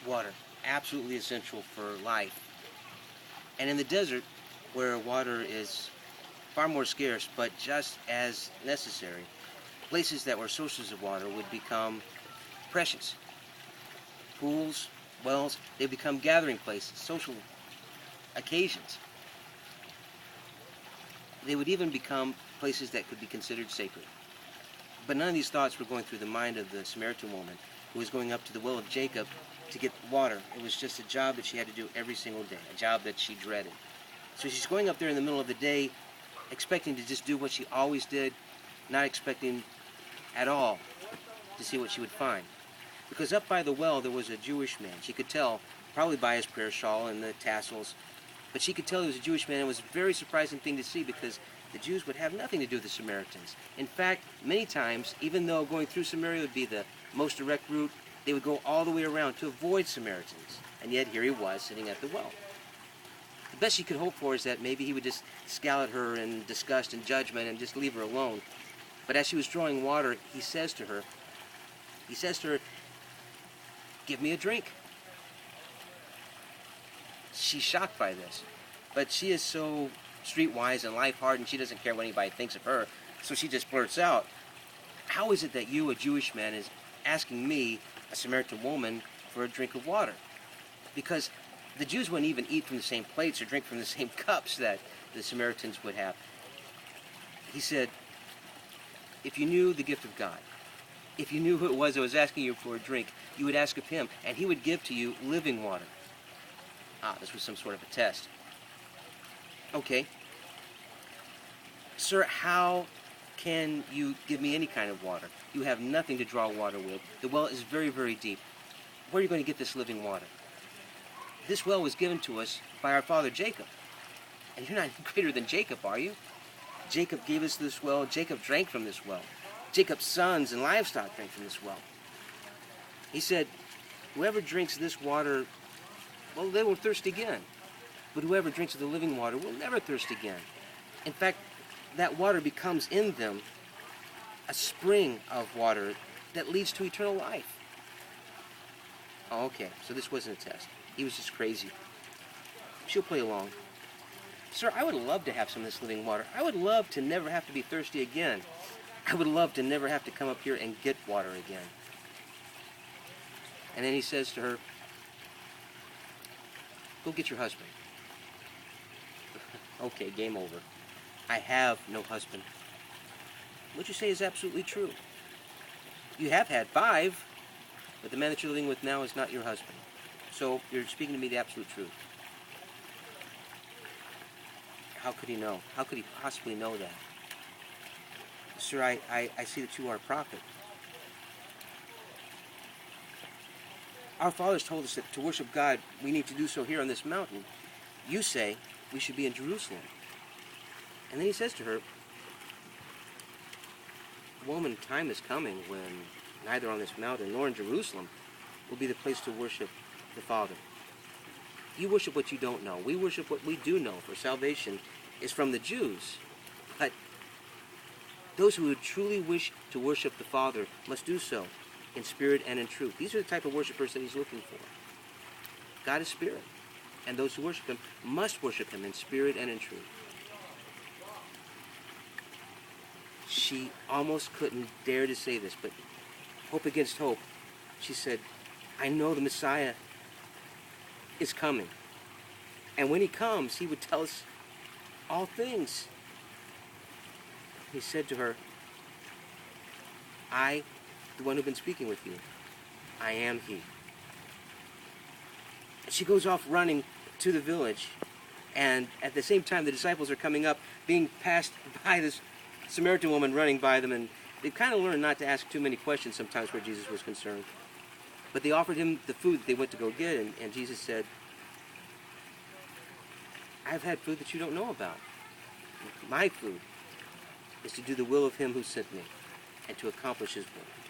water, absolutely essential for life. And in the desert, where water is far more scarce but just as necessary, places that were sources of water would become precious. Pools, wells, they become gathering places, social occasions. They would even become places that could be considered sacred. But none of these thoughts were going through the mind of the Samaritan woman who was going up to the well of Jacob to get water. It was just a job that she had to do every single day, a job that she dreaded. So she's going up there in the middle of the day, expecting to just do what she always did, not expecting at all to see what she would find. Because up by the well there was a Jewish man. She could tell, probably by his prayer shawl and the tassels, but she could tell he was a Jewish man. It was a very surprising thing to see because the Jews would have nothing to do with the Samaritans. In fact, many times, even though going through Samaria would be the most direct route, they would go all the way around to avoid Samaritans. And yet here he was sitting at the well. The best she could hope for is that maybe he would just scowl at her in disgust and judgment and just leave her alone. But as she was drawing water, he says to her, "Give me a drink." She's shocked by this, but she is so streetwise and life-hardened, she doesn't care what anybody thinks of her, so she just blurts out, "How is it that you, a Jewish man, is asking me, a Samaritan woman, for a drink of water?" Because the Jews wouldn't even eat from the same plates or drink from the same cups that the Samaritans would have. He said, "If you knew the gift of God, if you knew who it was that was asking you for a drink, you would ask of him, and he would give to you living water." This was some sort of a test. "Okay. Sir, how can you give me any kind of water? You have nothing to draw water with. The well is very, very deep. Where are you going to get this living water?" "This well was given to us by our father Jacob. And you're not greater than Jacob, are you? Jacob gave us this well. Jacob drank from this well. Jacob's sons and livestock drank from this well." He said, "Whoever drinks this water, well, they will thirst again. But whoever drinks of the living water will never thirst again. In fact, that water becomes in them a spring of water that leads to eternal life." Oh, okay, so this wasn't a test. He was just crazy. She'll play along. "Sir, I would love to have some of this living water. I would love to never have to be thirsty again. I would love to never have to come up here and get water again." And then he says to her, "Go get your husband." Okay, game over. "I have no husband." What you say is absolutely true. You have had 5, but the man that you're living with now is not your husband. So you're speaking to me the absolute truth. How could he know? How could he possibly know that? "Sir, I see that you are a prophet. Our fathers told us that to worship God, we need to do so here on this mountain. You say we should be in Jerusalem." And then he says to her, "Woman, time is coming when neither on this mountain nor in Jerusalem will be the place to worship the Father. You worship what you don't know. We worship what we do know, for salvation is from the Jews. But those who would truly wish to worship the Father must do so in spirit and in truth." These are the type of worshipers that he's looking for. God is spirit, and those who worship him must worship him in spirit and in truth. She almost couldn't dare to say this, but hope against hope, she said, "I know the Messiah is coming. And when he comes, he would tell us all things." He said to her, "I, the one who's been speaking with you, I am he." She goes off running to the village, and at the same time the disciples are coming up, being passed by this Samaritan woman running by them, and they've kind of learned not to ask too many questions sometimes where Jesus was concerned. But they offered him the food that they went to go get, and Jesus said, "I've had food that you don't know about. My food is to do the will of him who sent me and to accomplish his will."